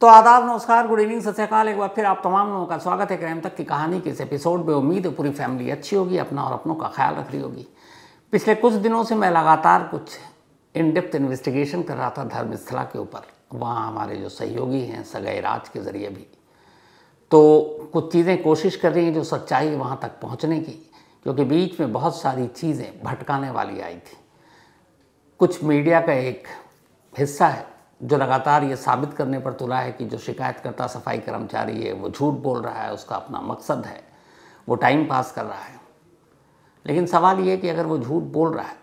तो आदाब, नमस्कार, गुड इवनिंग, सत श्री अकाल। एक बार फिर आप तमाम लोगों का स्वागत है क्राइम तक की कहानी के इस एपिसोड में। उम्मीद है पूरी फैमिली अच्छी होगी, अपना और अपनों का ख्याल रख रही होगी। पिछले कुछ दिनों से मैं लगातार कुछ इन डेप्थ इन्वेस्टिगेशन कर रहा था धर्मस्थला के ऊपर। वहाँ हमारे जो सहयोगी हैं सगाई राज के ज़रिए भी तो कुछ चीज़ें कोशिश कर रही हैं जो सच्चाई है वहाँ तक पहुँचने की, क्योंकि बीच में बहुत सारी चीज़ें भटकाने वाली आई थी। कुछ मीडिया का एक हिस्सा है जो लगातार ये साबित करने पर तुला है कि जो शिकायतकर्ता सफाई कर्मचारी है वो झूठ बोल रहा है, उसका अपना मकसद है, वो टाइम पास कर रहा है। लेकिन सवाल ये है कि अगर वो झूठ बोल रहा है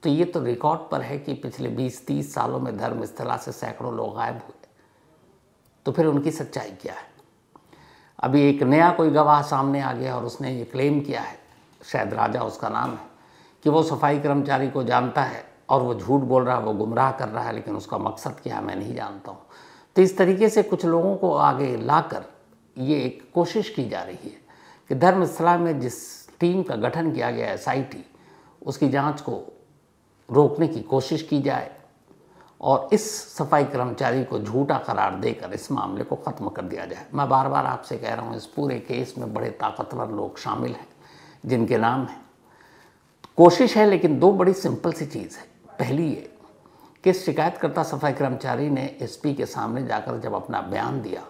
तो ये तो रिकॉर्ड पर है कि पिछले 20-30 सालों में धर्मस्थला से सैकड़ों लोग गायब हुए, तो फिर उनकी सच्चाई क्या है? अभी एक नया कोई गवाह सामने आ गया और उसने ये क्लेम किया है, शायद राजा उसका नाम है, कि वो सफाई कर्मचारी को जानता है और वो झूठ बोल रहा है, वो गुमराह कर रहा है, लेकिन उसका मकसद क्या है मैं नहीं जानता हूँ। तो इस तरीके से कुछ लोगों को आगे लाकर ये एक कोशिश की जा रही है कि धर्मस्थला में जिस टीम का गठन किया गया है SIT, उसकी जांच को रोकने की कोशिश की जाए और इस सफाई कर्मचारी को झूठा करार देकर इस मामले को ख़त्म कर दिया जाए। मैं बार बार आपसे कह रहा हूँ, इस पूरे केस में बड़े ताकतवर लोग शामिल हैं जिनके नाम हैं। कोशिश है, लेकिन दो बड़ी सिंपल सी चीज़ है। पहली ये कि शिकायतकर्ता सफाई कर्मचारी ने SP के सामने जाकर जब अपना बयान दिया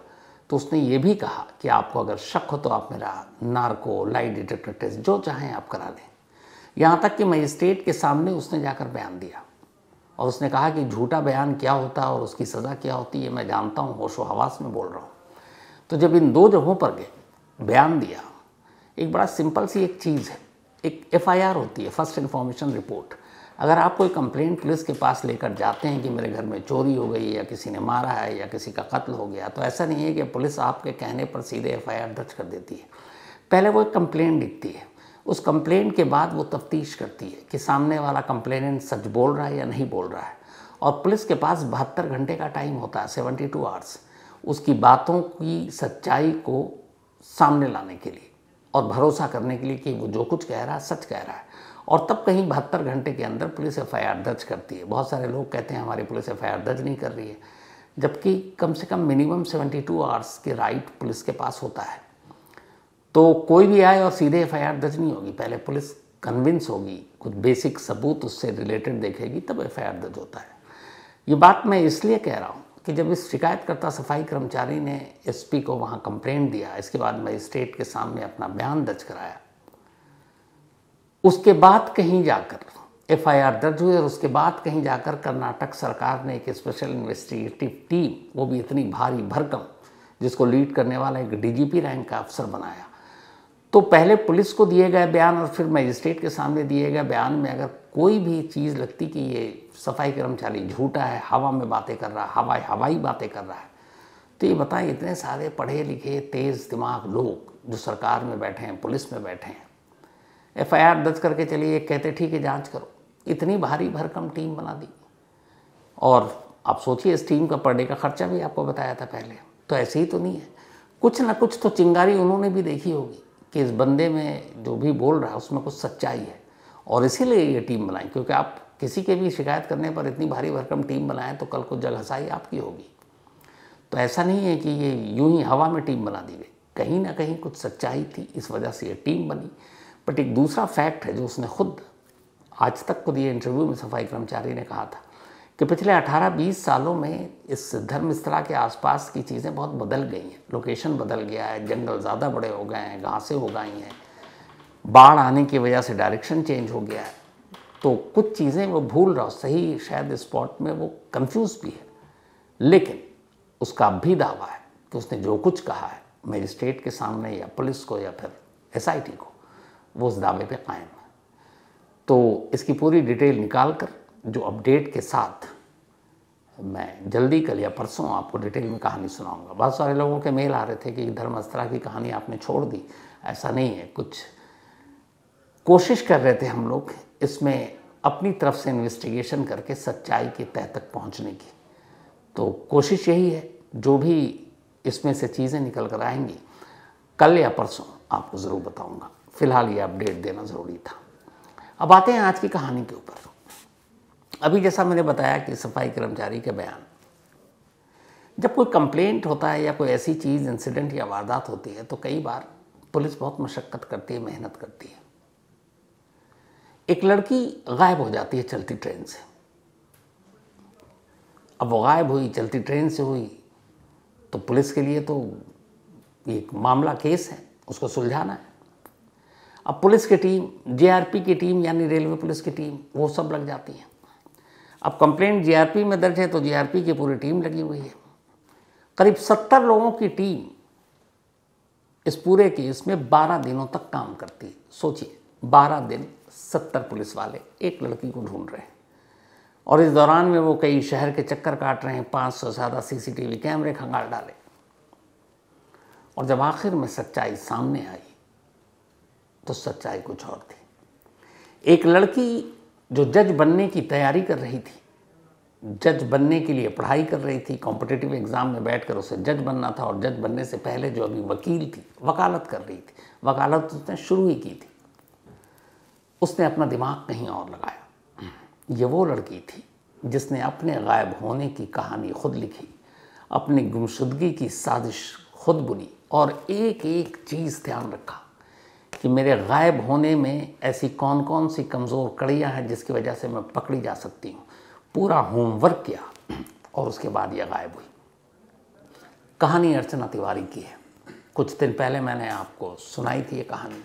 तो उसने ये भी कहा कि आपको अगर शक हो तो आप मेरा नार्को, लाई डिटेक्टर टेस्ट जो चाहें आप करा लें। यहाँ तक कि मजिस्ट्रेट के सामने उसने जाकर बयान दिया और उसने कहा कि झूठा बयान क्या होता है और उसकी सज़ा क्या होती है मैं जानता हूँ, होशो हवास में बोल रहा हूँ। तो जब इन दो जगहों पर गए, बयान दिया, एक बड़ा सिंपल सी एक चीज़ है, एक FIR होती है, फर्स्ट इन्फॉर्मेशन रिपोर्ट। अगर आप कोई कंप्लेंट पुलिस के पास लेकर जाते हैं कि मेरे घर में चोरी हो गई या किसी ने मारा है या किसी का कत्ल हो गया, तो ऐसा नहीं है कि पुलिस आपके कहने पर सीधे FIR दर्ज कर देती है। पहले वो एक कंप्लेंट लिखती है, उस कंप्लेंट के बाद वो तफ्तीश करती है कि सामने वाला कंप्लेनेंट सच बोल रहा है या नहीं बोल रहा है। और पुलिस के पास 72 घंटे का टाइम होता है, 72 आवर्स, उसकी बातों की सच्चाई को सामने लाने के लिए और भरोसा करने के लिए कि वो जो कुछ कह रहा है सच कह रहा है। और तब कहीं 72 घंटे के अंदर पुलिस FIR दर्ज करती है। बहुत सारे लोग कहते हैं हमारी पुलिस FIR दर्ज नहीं कर रही है, जबकि कम से कम मिनिमम 72 आवर्स के राइट पुलिस के पास होता है। तो कोई भी आए और सीधे FIR दर्ज नहीं होगी, पहले पुलिस कन्विंस होगी, कुछ बेसिक सबूत उससे रिलेटेड देखेगी, तब FIR दर्ज होता है। ये बात मैं इसलिए कह रहा हूँ कि जब इस शिकायतकर्ता सफाई कर्मचारी ने SP को वहाँ कंप्लेंट दिया, इसके बाद मजिस्ट्रेट के सामने अपना बयान दर्ज कराया, उसके बाद कहीं जाकर FIR दर्ज हुई और उसके बाद कहीं जाकर कर्नाटक सरकार ने एक स्पेशल इन्वेस्टिगेटिव टीम, वो भी इतनी भारी भरकम, जिसको लीड करने वाला एक DGP रैंक का अफसर बनाया। तो पहले पुलिस को दिए गए बयान और फिर मजिस्ट्रेट के सामने दिए गए बयान में अगर कोई भी चीज़ लगती कि ये सफाई कर्मचारी झूठा है, हवा में बातें कर रहा है, हवाई बातें कर रहा है, तो ये बताएं, इतने सारे पढ़े लिखे तेज़ दिमाग लोग जो सरकार में बैठे हैं, पुलिस में बैठे हैं, FIR दर्ज करके चलिए, कहते ठीक है जांच करो। इतनी भारी भरकम टीम बना दी। और आप सोचिए, इस टीम का पर डे का खर्चा भी आपको बताया था पहले। तो ऐसे ही तो नहीं है, कुछ ना कुछ तो चिंगारी उन्होंने भी देखी होगी कि इस बंदे में जो भी बोल रहा है उसमें कुछ सच्चाई है, और इसीलिए ये टीम बनाई। क्योंकि आप किसी के भी शिकायत करने पर इतनी भारी भरकम टीम बनाएं तो कल को जगहसाई आपकी होगी। तो ऐसा नहीं है कि ये यूं ही हवा में टीम बना दी गई, कहीं ना कहीं कुछ सच्चाई थी, इस वजह से ये टीम बनी। बट एक दूसरा फैक्ट है जो उसने खुद आज तक को दिए इंटरव्यू में सफाई कर्मचारी ने कहा था कि पिछले 18-20 सालों में इस धर्मस्थला के आसपास की चीज़ें बहुत बदल गई हैं। लोकेशन बदल गया है, जंगल ज़्यादा बड़े हो गए हैं, घासें हो गई हैं, बाढ़ आने की वजह से डायरेक्शन चेंज हो गया है। तो कुछ चीज़ें वो भूल रहा हो, सही शायद स्पॉट में वो कंफ्यूज भी है, लेकिन उसका भी दावा है कि उसने जो कुछ कहा है मजिस्ट्रेट के सामने या पुलिस को या फिर SIT को, वो उस दावे पे कायम है। तो इसकी पूरी डिटेल निकाल कर जो अपडेट के साथ मैं जल्दी कल या परसों आपको डिटेल में कहानी सुनाऊंगा। बहुत सारे लोगों के मेल आ रहे थे कि धर्मस्थला की कहानी आपने छोड़ दी। ऐसा नहीं है, कुछ कोशिश कर रहे थे हम लोग इसमें अपनी तरफ से इन्वेस्टिगेशन करके सच्चाई की तह तक पहुंचने की। तो कोशिश यही है, जो भी इसमें से चीज़ें निकल कर आएंगी कल या परसों आपको ज़रूर बताऊंगा। फिलहाल ये अपडेट देना ज़रूरी था। अब आते हैं आज की कहानी के ऊपर। अभी जैसा मैंने बताया कि सफाई कर्मचारी के बयान, जब कोई कंप्लेंट होता है या कोई ऐसी चीज़, इंसिडेंट या वारदात होती है, तो कई बार पुलिस बहुत मशक्क़त करती है, मेहनत करती है। एक लड़की गायब हो जाती है चलती ट्रेन से। अब वो गायब हुई, चलती ट्रेन से हुई, तो पुलिस के लिए तो एक मामला, केस है, उसको सुलझाना है। अब पुलिस की टीम, जीआरपी की टीम यानी रेलवे पुलिस की टीम, वो सब लग जाती है। अब कंप्लेंट जीआरपी में दर्ज है तो जीआरपी की पूरी टीम लगी हुई है। करीब 70 लोगों की टीम इस पूरे केस में 12 दिनों तक काम करती है। सोचिए, 12 दिन 70 पुलिस वाले एक लड़की को ढूंढ रहे हैं, और इस दौरान में वो कई शहर के चक्कर काट रहे हैं, 500 से ज़्यादा सीसीटीवी कैमरे खंगाल डाले। और जब आखिर में सच्चाई सामने आई तो सच्चाई कुछ और थी। एक लड़की जो जज बनने की तैयारी कर रही थी, जज बनने के लिए पढ़ाई कर रही थी, कॉम्पिटिटिव एग्ज़ाम में बैठकर उसे जज बनना था, और जज बनने से पहले जो अभी वकील थी, वकालत कर रही थी, वकालत उसने शुरू ही की थी, उसने अपना दिमाग कहीं और लगाया। ये वो लड़की थी जिसने अपने गायब होने की कहानी खुद लिखी, अपनी गुमशुदगी की साजिश खुद बुनी, और एक एक चीज़ ध्यान रखा कि मेरे गायब होने में ऐसी कौन कौन सी कमज़ोर कड़ियाँ हैं जिसकी वजह से मैं पकड़ी जा सकती हूँ। पूरा होमवर्क किया और उसके बाद यह गायब हुई। कहानी अर्चना तिवारी की है। कुछ दिन पहले मैंने आपको सुनाई थी ये कहानी।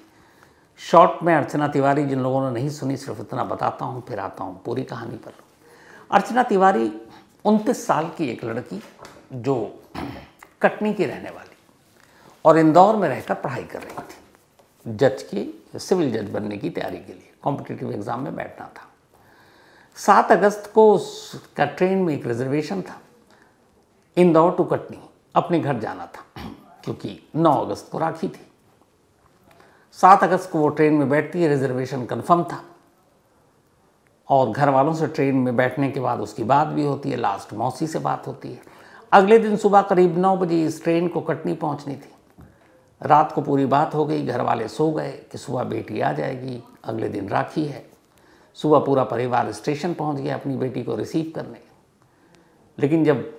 शॉर्ट में अर्चना तिवारी, जिन लोगों ने नहीं सुनी, सिर्फ इतना बताता हूँ, फिर आता हूँ पूरी कहानी पर। अर्चना तिवारी 29 साल की एक लड़की जो कटनी की रहने वाली और इंदौर में रहकर पढ़ाई कर रही थी, जज की, सिविल जज बनने की तैयारी के लिए, कॉम्पिटिटिव एग्ज़ाम में बैठना था। 7 अगस्त को उसका ट्रेन में एक रिजर्वेशन था, इंदौर टू कटनी, अपने घर जाना था, क्योंकि 9 अगस्त को राखी थी। 7 अगस्त को वो ट्रेन में बैठती है, रिजर्वेशन कंफर्म था, और घर वालों से ट्रेन में बैठने के बाद उसकी बात भी होती है, लास्ट मौसी से बात होती है। अगले दिन सुबह करीब 9 बजे इस ट्रेन को कटनी पहुंचनी थी। रात को पूरी बात हो गई, घर वाले सो गए कि सुबह बेटी आ जाएगी, अगले दिन राखी है। सुबह पूरा परिवार स्टेशन पहुंच गया अपनी बेटी को रिसीव करने। लेकिन जब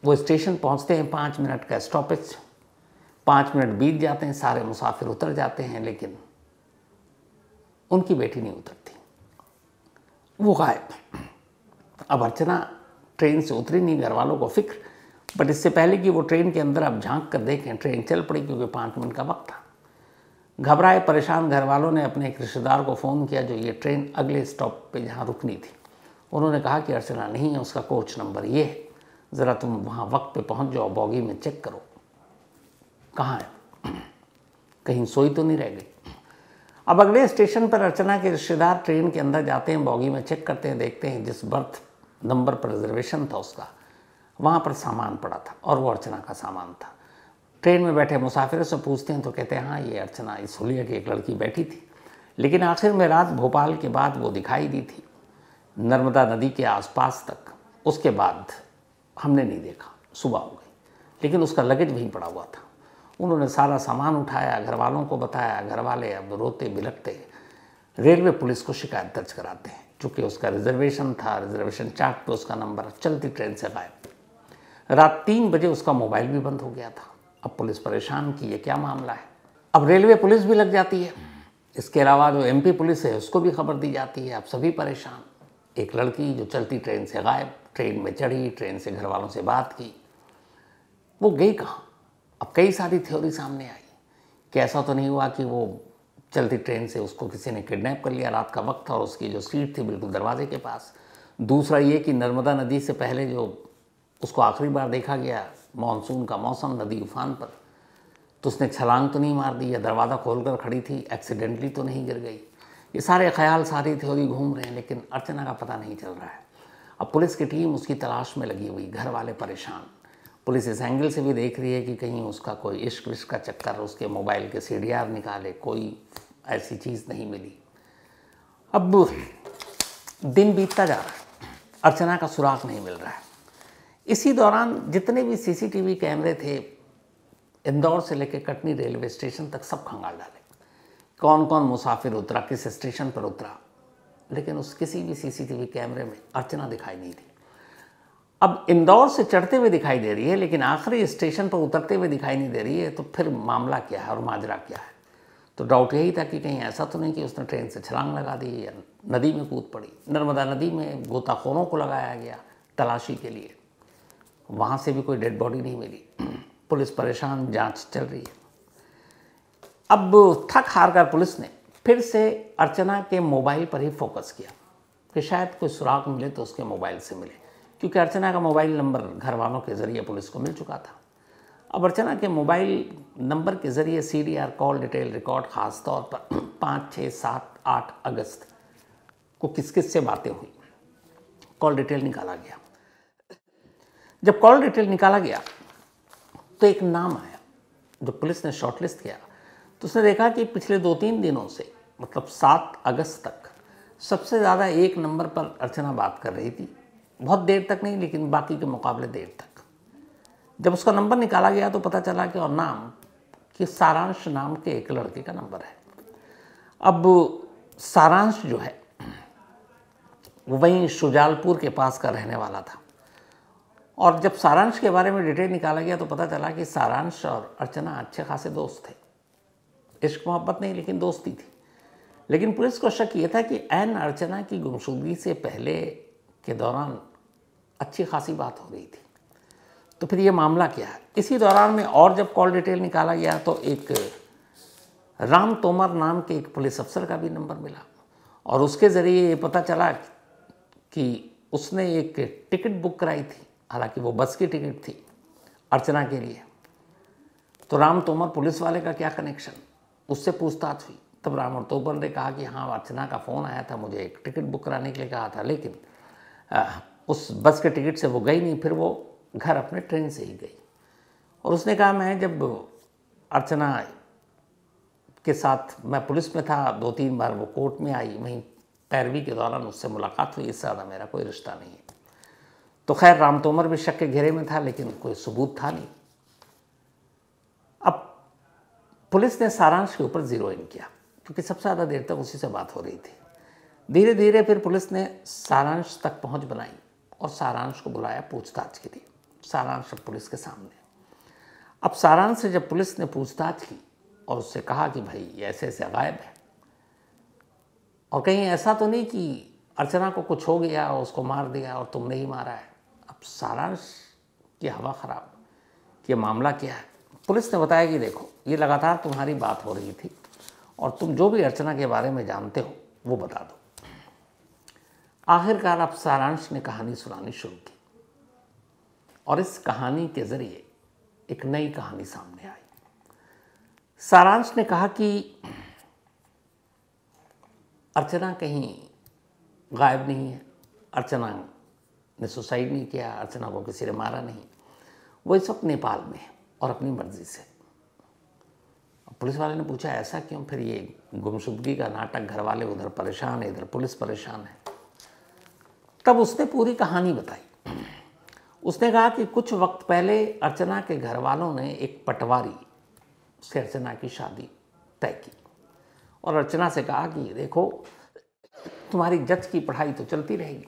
वो स्टेशन पहुंचते हैं, 5 मिनट का स्टॉपेज, 5 मिनट बीत जाते हैं, सारे मुसाफिर उतर जाते हैं, लेकिन उनकी बेटी नहीं उतरती, वो गायब। अब अर्चना ट्रेन से उतरी नहीं, घर वालों को फिक्र, बट इससे पहले कि वो ट्रेन के अंदर अब झांक कर देखें, ट्रेन चल पड़ी, क्योंकि 5 मिनट का वक्त था। घबराए परेशान घर वालों ने अपने एक रिश्तेदार को फ़ोन किया जो ये ट्रेन अगले स्टॉप पे जहाँ रुकनी थी। उन्होंने कहा कि अर्चना नहीं है, उसका कोच नंबर ये है, ज़रा तुम वहाँ वक्त पे पहुँच जाओ, बॉगी में चेक करो कहाँ है, कहीं सोई तो नहीं रह गई। अब अगले स्टेशन पर अर्चना के रिश्तेदार ट्रेन के अंदर जाते हैं, बॉगी में चेक करते हैं, देखते हैं जिस बर्थ नंबर पर रिजर्वेशन था उसका, वहाँ पर सामान पड़ा था, और वो अर्चना का सामान था। ट्रेन में बैठे मुसाफिरों से पूछते हैं तो कहते हैं हाँ, ये अर्चना, इस हुलिया की एक लड़की बैठी थी। लेकिन आखिर में रात भोपाल के बाद वो दिखाई दी थी, नर्मदा नदी के आसपास तक। उसके बाद हमने नहीं देखा, सुबह हो गई, लेकिन उसका लगेज वहीं पड़ा हुआ था। उन्होंने सारा सामान उठाया, घर वालों को बताया, घर वाले अब रोते बिलखते रेलवे पुलिस को शिकायत दर्ज कराते हैं, चूँकि उसका रिजर्वेशन था, रिजर्वेशन चार्ट पे उसका नंबर, चलती ट्रेन से गायब। रात 3 बजे उसका मोबाइल भी बंद हो गया था। अब पुलिस परेशान कि ये क्या मामला है। अब रेलवे पुलिस भी लग जाती है, इसके अलावा जो एमपी पुलिस है उसको भी खबर दी जाती है। अब सभी परेशान। एक लड़की जो चलती ट्रेन से गायब, ट्रेन में चढ़ी, ट्रेन से घर वालों से बात की, वो गई कहाँ? अब कई सारी थ्योरी सामने आई कि ऐसा तो नहीं हुआ कि वो चलती ट्रेन से उसको किसी ने किडनैप कर लिया, रात का वक्त था और उसकी जो सीट थी बिल्कुल दरवाजे के पास। दूसरा ये कि नर्मदा नदी से पहले जो उसको आखिरी बार देखा गया, मानसून का मौसम, नदी उफान पर, तो उसने छलांग तो नहीं मार दी या दरवाज़ा खोलकर खड़ी थी, एक्सीडेंटली तो नहीं गिर गई। ये सारे ख्याल, सारी थ्योरी घूम रहे हैं, लेकिन अर्चना का पता नहीं चल रहा है। अब पुलिस की टीम उसकी तलाश में लगी हुई, घर वाले परेशान। पुलिस इस एंगल से भी देख रही है कि कहीं उसका कोई इश्क विश्क का चक्कर, उसके मोबाइल के CDR निकाले, कोई ऐसी चीज़ नहीं मिली। अब दिन बीतता जा रहा है, अर्चना का सुराग नहीं मिल रहा है। इसी दौरान जितने भी CCTV कैमरे थे इंदौर से लेकर कटनी रेलवे स्टेशन तक सब खंगाल डाले, कौन कौन मुसाफिर उतरा, किस स्टेशन पर उतरा, लेकिन उस किसी भी CCTV कैमरे में अर्चना दिखाई नहीं दी। अब इंदौर से चढ़ते हुए दिखाई दे रही है, लेकिन आखिरी स्टेशन पर उतरते हुए दिखाई नहीं दे रही है। तो फिर मामला क्या है और माजरा क्या है? तो डाउट यही था कि कहीं ऐसा तो नहीं कि उसने ट्रेन से छलांग लगा दी या नदी में कूद पड़ी। नर्मदा नदी में गोताखोरों को लगाया गया तलाशी के लिए, वहाँ से भी कोई डेड बॉडी नहीं मिली। पुलिस परेशान, जांच चल रही है। अब थक हार कर पुलिस ने फिर से अर्चना के मोबाइल पर ही फोकस किया कि शायद कोई सुराग मिले तो उसके मोबाइल से मिले, क्योंकि अर्चना का मोबाइल नंबर घर वालों के ज़रिए पुलिस को मिल चुका था। अब अर्चना के मोबाइल नंबर के ज़रिए CDR कॉल डिटेल रिकॉर्ड, ख़ास तौर पर 5, 6, 7, 8 अगस्त को किस किस से बातें हुई, कॉल डिटेल निकाला गया। जब कॉल डिटेल निकाला गया तो एक नाम आया जो पुलिस ने शॉर्टलिस्ट किया। तो उसने देखा कि पिछले 2-3 दिनों से, मतलब 7 अगस्त तक, सबसे ज़्यादा एक नंबर पर अर्चना बात कर रही थी। बहुत देर तक नहीं, लेकिन बाकी के मुकाबले देर तक। जब उसका नंबर निकाला गया तो पता चला कि और नाम कि सारांश नाम के एक लड़के का नंबर है। अब सारांश जो है वो वहीं शुजालपुर के पास का रहने वाला था। और जब सारांश के बारे में डिटेल निकाला गया तो पता चला कि सारांश और अर्चना अच्छे खासे दोस्त थे। इश्क मोहब्बत नहीं, लेकिन दोस्ती थी। लेकिन पुलिस को शक ये था कि ऐन अर्चना की गुमशुदगी से पहले के दौरान अच्छी खासी बात हो रही थी। तो फिर ये मामला क्या है? इसी दौरान में और जब कॉल डिटेल निकाला गया तो एक राम तोमर नाम के एक पुलिस अफसर का भी नंबर मिला, और उसके ज़रिए ये पता चला कि उसने एक टिकट बुक कराई थी, हालांकि वो बस की टिकट थी अर्चना के लिए। तो राम तोमर पुलिस वाले का क्या कनेक्शन? उससे पूछताछ हुई। तब राम और तोमर ने कहा कि हाँ, अर्चना का फ़ोन आया था, मुझे एक टिकट बुक कराने के लिए कहा था, लेकिन उस बस के टिकट से वो गई नहीं, फिर वो घर अपने ट्रेन से ही गई। और उसने कहा मैं जब अर्चना के साथ मैं पुलिस में था, 2-3 बार वो कोर्ट में आई, वहीं पैरवी के दौरान उससे मुलाकात हुई, इससे ज़्यादा मेरा कोई रिश्ता नहीं है। तो खैर राम तोमर भी शक के घेरे में था, लेकिन कोई सबूत था नहीं। अब पुलिस ने सारांश के ऊपर ज़ीरो इन किया, क्योंकि सबसे ज़्यादा देर तक उसी से बात हो रही थी। धीरे धीरे फिर पुलिस ने सारांश तक पहुंच बनाई और सारांश को बुलाया पूछताछ के लिए। सारांश पुलिस के सामने। अब सारांश से जब पुलिस ने पूछताछ की और उससे कहा कि भाई ऐसे ऐसे गायब है, और कहीं ऐसा तो नहीं कि अर्चना को कुछ हो गया और उसको मार दिया और तुमने ही मारा है। अब सारांश की हवा ख़राब कि ये मामला क्या है। पुलिस ने बताया कि देखो, ये लगातार तुम्हारी बात हो रही थी और तुम जो भी अर्चना के बारे में जानते हो वो बता दो। आखिरकार अब सारांश ने कहानी सुनानी शुरू की, और इस कहानी के ज़रिए एक नई कहानी सामने आई। सारांश ने कहा कि अर्चना कहीं गायब नहीं है, अर्चना ने सुसाइड नहीं किया, अर्चना को किसी ने मारा नहीं, वो इस वक्त नेपाल में है और अपनी मर्जी से। पुलिस वाले ने पूछा ऐसा क्यों? फिर ये गुमशुदगी का नाटक, घर वाले उधर परेशान है, इधर पुलिस परेशान है। तब उसने पूरी कहानी बताई। उसने कहा कि कुछ वक्त पहले अर्चना के घर वालों ने एक पटवारी से अर्चना की शादी तय की, और अर्चना से कहा कि देखो, तुम्हारी जज की पढ़ाई तो चलती रहेगी,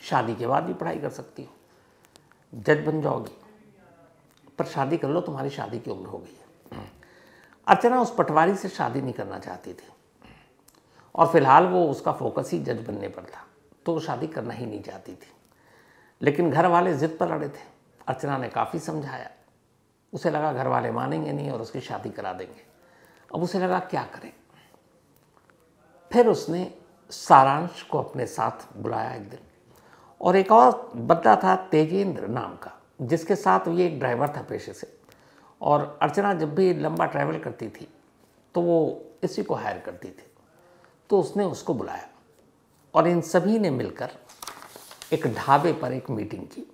शादी के बाद भी पढ़ाई कर सकती हो, जज बन जाओगी, पर शादी कर लो, तुम्हारी शादी की उम्र हो गई है। अर्चना उस पटवारी से शादी नहीं करना चाहती थी, और फिलहाल वो उसका फोकस ही जज बनने पर था, तो वो शादी करना ही नहीं चाहती थी। लेकिन घर वाले ज़िद पर अड़े थे। अर्चना ने काफ़ी समझाया, उसे लगा घर वाले मानेंगे नहीं और उसकी शादी करा देंगे। अब उसे लगा क्या करें। फिर उसने सारांश को अपने साथ बुलाया एक दिन, और एक और बंदा था तेजेंद्र नाम का, जिसके साथ ये एक ड्राइवर था पेशे से, और अर्चना जब भी लंबा ट्रैवल करती थी तो वो इसी को हायर करती थी। तो उसने उसको बुलाया और इन सभी ने मिलकर एक ढाबे पर एक मीटिंग की,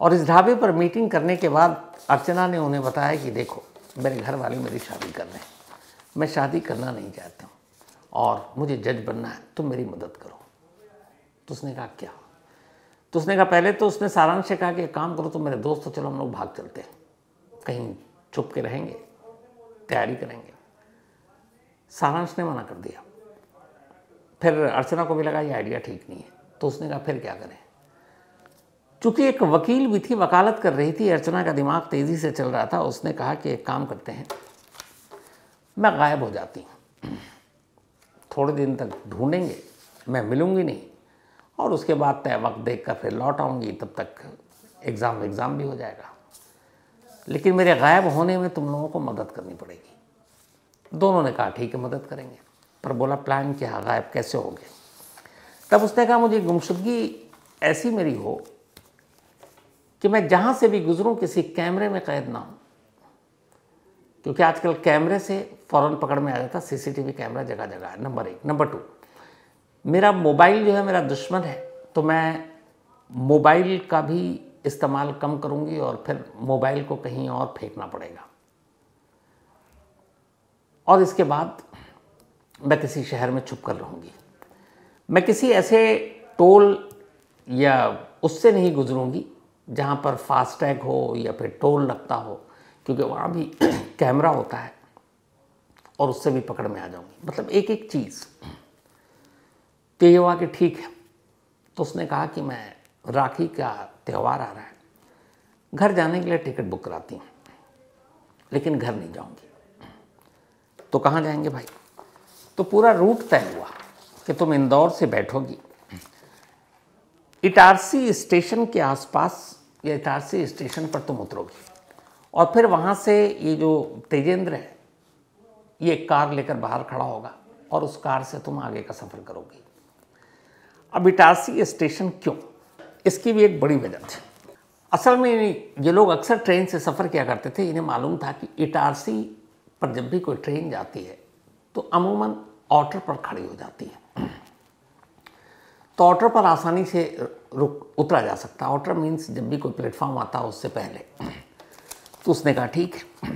और इस ढाबे पर मीटिंग करने के बाद अर्चना ने उन्हें बताया कि देखो, मेरे घर वाले मेरी शादी कर रहे हैं, मैं शादी करना नहीं चाहता हूँ और मुझे जज बनना है, तुम मेरी मदद करो। तो उसने कहा क्या? तो उसने कहा, पहले तो उसने सारांश से कहा कि एक काम करो, तुम मेरे दोस्त हो, चलो हम लोग भाग चलते हैं, कहीं छुप के रहेंगे, तैयारी करेंगे। सारांश ने मना कर दिया। फिर अर्चना को भी लगा ये आइडिया ठीक नहीं है, तो उसने कहा फिर क्या करें? चूंकि एक वकील भी थी, वकालत कर रही थी, अर्चना का दिमाग तेज़ी से चल रहा था। उसने कहा कि एक काम करते हैं, मैं गायब हो जाती हूँ, थोड़े दिन तक ढूंढेंगे, मैं मिलूंगी नहीं, और उसके बाद तय वक्त देख कर फिर लौट आऊँगी, तब तक एग्ज़ाम भी हो जाएगा। लेकिन मेरे गायब होने में तुम लोगों को मदद करनी पड़ेगी। दोनों ने कहा ठीक है, मदद करेंगे। पर बोला प्लान क्या, गायब कैसे होगे? तब उसने कहा मुझे गुमशुदगी ऐसी मेरी हो कि मैं जहाँ से भी गुजरूं किसी कैमरे में कैद ना हूँ, क्योंकि आजकल कैमरे से फ़ौरन पकड़ में आ जाता, सीसीटीवी कैमरा जगह जगह है, नंबर 1। नंबर 2, मेरा मोबाइल जो है मेरा दुश्मन है, तो मैं मोबाइल का भी इस्तेमाल कम करूँगी और फिर मोबाइल को कहीं और फेंकना पड़ेगा। और इसके बाद मैं किसी शहर में छुप कर रहूँगी। मैं किसी ऐसे टोल या उससे नहीं गुजरूँगी जहाँ पर फास्टैग हो या फिर टोल लगता हो, क्योंकि वहाँ भी कैमरा होता है और उससे भी पकड़ में आ जाऊँगी। मतलब एक एक चीज़। तो ये हुआ कि ठीक है। तो उसने कहा कि मैं राखी का त्यौहार आ रहा है, घर जाने के लिए टिकट बुक कराती हूँ, लेकिन घर नहीं जाऊँगी। तो कहाँ जाएंगे भाई? तो पूरा रूट तय हुआ कि तुम इंदौर से बैठोगी, इटारसी स्टेशन के आसपास या इटारसी स्टेशन पर तुम उतरोगी, और फिर वहाँ से ये जो तेजेंद्र है ये एक कार लेकर बाहर खड़ा होगा और उस कार से तुम आगे का सफ़र करोगी। अब इटारसी स्टेशन क्यों? इसकी भी एक बड़ी वजह थी। असल में ये लोग अक्सर ट्रेन से सफ़र किया करते थे। इन्हें मालूम था कि इटारसी पर जब भी कोई ट्रेन जाती है तो अमूमन ऑर्डर पर खड़ी हो जाती है, तो ऑर्डर पर आसानी से उतरा जा सकता है। ऑर्डर मीन्स जब भी कोई प्लेटफॉर्म आता है उससे पहले। तो उसने कहा ठीक है।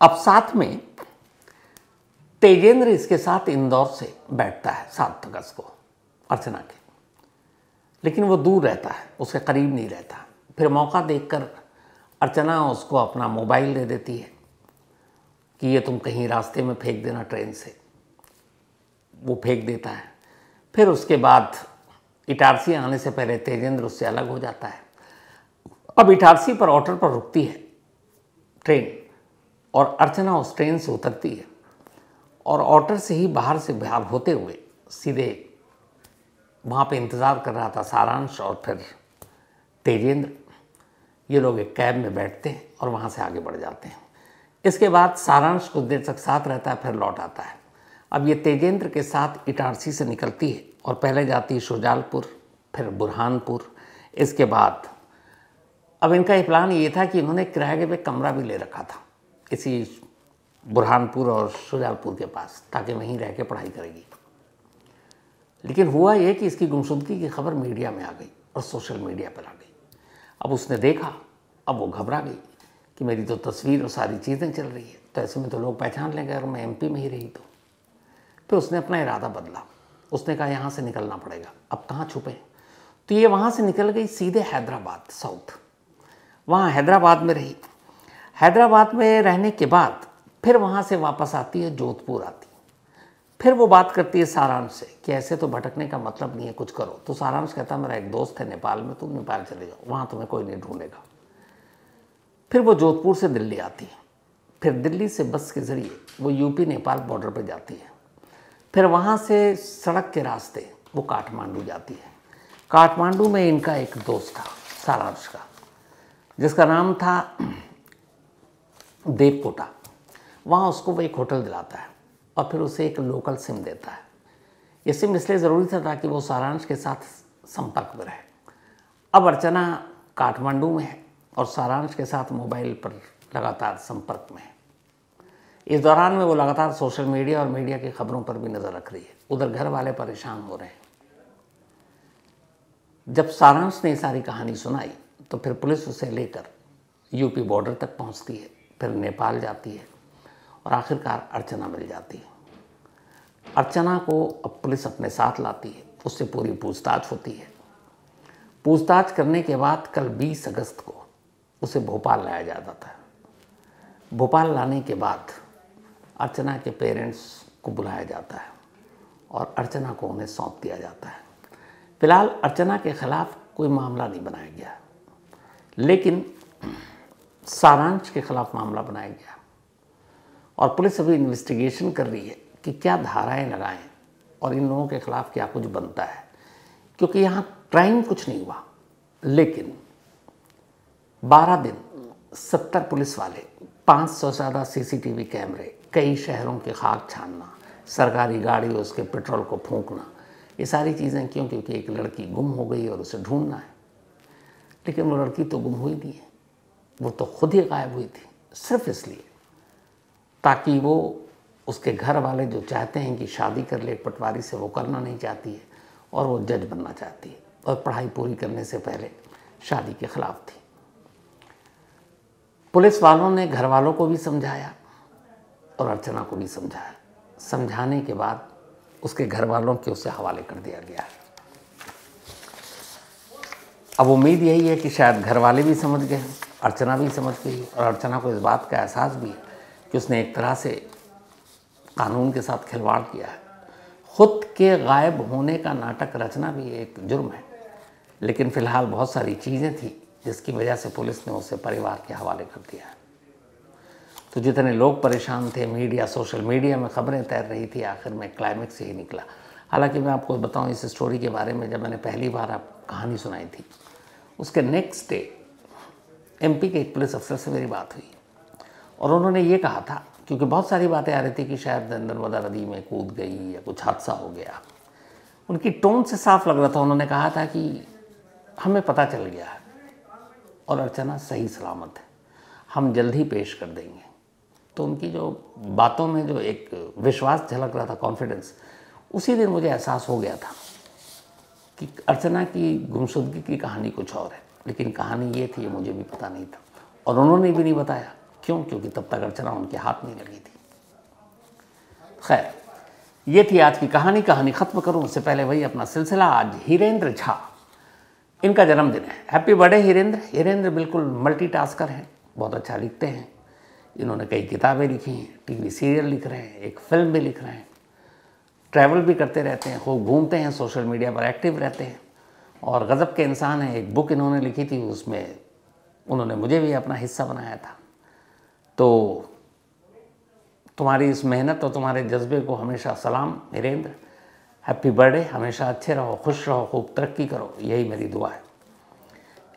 अब साथ में तेजेंद्र इसके साथ इंदौर से बैठता है 7 अगस्त को अर्चना के, लेकिन वो दूर रहता है, उसके करीब नहीं रहता। फिर मौका देखकर अर्चना उसको अपना मोबाइल दे देती है कि ये तुम कहीं रास्ते में फेंक देना ट्रेन से। वो फेंक देता है। फिर उसके बाद इटारसी आने से पहले तेजेंद्र उससे अलग हो जाता है। अब इटारसी पर ऑर्डर पर रुकती है ट्रेन और अर्चना उस ट्रेन से उतरती है और ऑर्डर से ही बाहर से बाहर होते हुए सीधे वहाँ पे इंतज़ार कर रहा था सारांश और फिर तेजेंद्र। ये लोग एक कैब में बैठते हैं और वहाँ से आगे बढ़ जाते हैं। इसके बाद सारांश कुछ देर तक साथ रहता है, फिर लौट आता है। अब ये तेजेंद्र के साथ इटारसी से निकलती है और पहले जाती है शुजालपुर, फिर बुरहानपुर। इसके बाद अब इनका ये प्लान ये था कि इन्होंने किराए पे कमरा भी ले रखा था इसी बुरहानपुर और शुजालपुर के पास, ताकि वहीं रह के पढ़ाई करेगी। लेकिन हुआ ये कि इसकी गुमशुदगी की खबर मीडिया में आ गई और सोशल मीडिया पर आ गई। अब उसने देखा, अब वो घबरा गई कि मेरी तो तस्वीर और सारी चीज़ें चल रही है, तो ऐसे में तो लोग पहचान लेंगे अगर मैं एमपी में ही रही तो। फिर उसने अपना इरादा बदला। उसने कहा यहाँ से निकलना पड़ेगा, अब कहाँ छुपे। तो ये वहाँ से निकल गई सीधे हैदराबाद साउथ। वहाँ हैदराबाद में रही। हैदराबाद में रहने के बाद फिर वहाँ से वापस आती है, जोधपुर आती। फिर वो बात करती है सारांश से कि ऐसे तो भटकने का मतलब नहीं है, कुछ करो। तो सारांश कहता मेरा एक दोस्त है नेपाल में, तुम नेपाल चले जाओ, वहाँ तुम्हें कोई नहीं ढूंढेगा। फिर वो जोधपुर से दिल्ली आती है। फिर दिल्ली से बस के ज़रिए वो यूपी नेपाल बॉर्डर पर जाती है। फिर वहाँ से सड़क के रास्ते वो काठमांडू जाती है। काठमांडू में इनका एक दोस्त था सारांश का, जिसका नाम था देवकोटा। वहाँ उसको वो एक होटल दिलाता है और फिर उसे एक लोकल सिम देता है। ये सिम इसलिए ज़रूरी था ताकि वो सारांश के साथ संपर्क में रहे। अब अर्चना काठमांडू में है और सारांश के साथ मोबाइल पर लगातार संपर्क में है। इस दौरान में वो लगातार सोशल मीडिया और मीडिया की खबरों पर भी नज़र रख रही है। उधर घर वाले परेशान हो रहे हैं। जब सारांश ने सारी कहानी सुनाई तो फिर पुलिस उसे लेकर यूपी बॉर्डर तक पहुंचती है, फिर नेपाल जाती है और आखिरकार अर्चना मिल जाती है। अर्चना को अब पुलिस अपने साथ लाती है, उससे पूरी पूछताछ होती है। पूछताछ करने के बाद कल 20 अगस्त को उसे भोपाल लाया जाता था। भोपाल लाने के बाद अर्चना के पेरेंट्स को बुलाया जाता है और अर्चना को उन्हें सौंप दिया जाता है। फिलहाल अर्चना के खिलाफ कोई मामला नहीं बनाया गया, लेकिन सारांश के खिलाफ मामला बनाया गया और पुलिस अभी इन्वेस्टिगेशन कर रही है कि क्या धाराएं लगाएं और इन लोगों के खिलाफ क्या कुछ बनता है, क्योंकि यहाँ क्राइम कुछ नहीं हुआ, लेकिन 12 दिन 70 पुलिस वाले, 500 से ज़्यादा CCTV कैमरे, कई शहरों के खाक छानना, सरकारी गाड़ी उसके पेट्रोल को फूंकना, ये सारी चीज़ें क्यों? क्योंकि एक लड़की गुम हो गई और उसे ढूंढना है। लेकिन वो लड़की तो गुम हुई नहीं है, वो तो खुद ही गायब हुई थी, सिर्फ इसलिए ताकि वो उसके घर वाले जो चाहते हैं कि शादी कर ले एक पटवारी से, वो करना नहीं चाहती है और वो जज बनना चाहती है और पढ़ाई पूरी करने से पहले शादी के खिलाफ थी। पुलिस वालों ने घर वालों को भी समझाया और अर्चना को भी समझाया। समझाने के बाद उसके घर वालों के उसे हवाले कर दिया गया है। अब उम्मीद यही है कि शायद घर वाले भी समझ गए, अर्चना भी समझ गई और अर्चना को इस बात का एहसास भी है कि उसने एक तरह से कानून के साथ खिलवाड़ किया है। खुद के गायब होने का नाटक रचना भी एक जुर्म है, लेकिन फ़िलहाल बहुत सारी चीज़ें थी जिसकी वजह से पुलिस ने उसे परिवार के हवाले कर दिया है। तो जितने लोग परेशान थे, मीडिया, सोशल मीडिया में खबरें तैर रही थी, आखिर में क्लाइमेक्स यही निकला। हालांकि मैं आपको बताऊं इस स्टोरी के बारे में, जब मैंने पहली बार आप कहानी सुनाई थी, उसके नेक्स्ट डे MP के एक पुलिस अफसर से मेरी बात हुई और उन्होंने ये कहा था, क्योंकि बहुत सारी बातें आ रही थी कि शायद नर्मदा नदी में कूद गई या कुछ हादसा हो गया। उनकी टोन से साफ लग रहा था, उन्होंने कहा था कि हमें पता चल गया है और अर्चना सही सलामत है, हम जल्द ही पेश कर देंगे। तो उनकी जो बातों में जो एक विश्वास झलक रहा था, कॉन्फिडेंस, उसी दिन मुझे एहसास हो गया था कि अर्चना की गुमशुदगी की कहानी कुछ और है, लेकिन कहानी ये थी, ये मुझे भी पता नहीं था और उन्होंने भी नहीं बताया। क्यों? क्योंकि तब तक अर्चना उनके हाथ नहीं लगी थी। खैर, ये थी आज की कहानी। कहानी ख़त्म करूं उससे पहले वही अपना सिलसिला। आज हीरेंद्र झा, इनका जन्मदिन है। Happy birthday Hirendra. हीरेंद्र बिल्कुल मल्टीटास्कर हैं, बहुत अच्छा लिखते हैं। इन्होंने कई किताबें लिखी हैं, TV सीरियल लिख रहे हैं, एक फिल्म भी लिख रहे हैं, ट्रैवल भी करते रहते हैं, खूब घूमते हैं, सोशल मीडिया पर एक्टिव रहते हैं और गज़ब के इंसान हैं। एक बुक इन्होंने लिखी थी, उसमें उन्होंने मुझे भी अपना हिस्सा बनाया था। तो तुम्हारी इस मेहनत और तुम्हारे जज्बे को हमेशा सलाम हीरेंद्र। हैप्पी बर्थडे, हमेशा अच्छे रहो, खुश रहो, खूब तरक्की करो, यही मेरी दुआ है।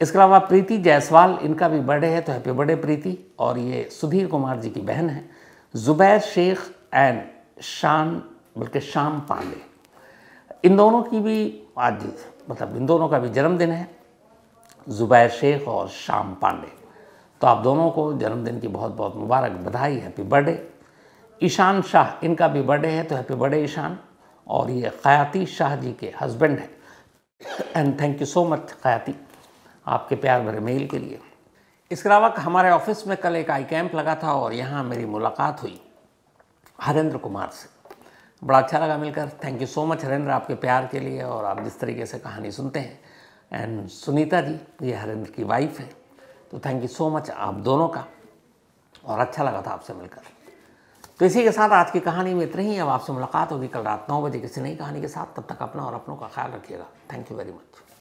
इसके अलावा प्रीति जायसवाल, इनका भी बर्थडे है, तो हैप्पी बर्थडे प्रीति। और ये सुधीर कुमार जी की बहन है, जुबैर शेख एंड शाम पांडे। इन दोनों की भी आज इन दोनों का भी जन्मदिन है, जुबैर शेख और शाम पांडे। तो आप दोनों को जन्मदिन की बहुत बहुत मुबारक, बधाई, हैप्पी बर्थडे। ईशान शाह, इनका भी बर्थडे है, तो हैप्पी बर्थडे ईशान। और ये खयाती शाह जी के हस्बैंड हैं and thank you so much Khyati, आपके प्यार भरे मेल के लिए। इसके अलावा हमारे ऑफिस में कल एक आई कैंप लगा था और यहाँ मेरी मुलाकात हुई हरेंद्र कुमार से। बड़ा अच्छा लगा मिलकर। Thank you so much Harendra, आपके प्यार के लिए और आप जिस तरीके से कहानी सुनते हैं। एंड सुनीता जी, ये हरेंद्र की वाइफ है, तो थैंक यू सो मच आप दोनों का, और अच्छा लगा था आपसे मिलकर। तो इसी के साथ आज की कहानी में इतना ही। अब आपसे मुलाकात होगी कल रात 9 बजे किसी नई कहानी के साथ। तब तक अपना और अपनों का ख्याल रखिएगा। Thank you very much.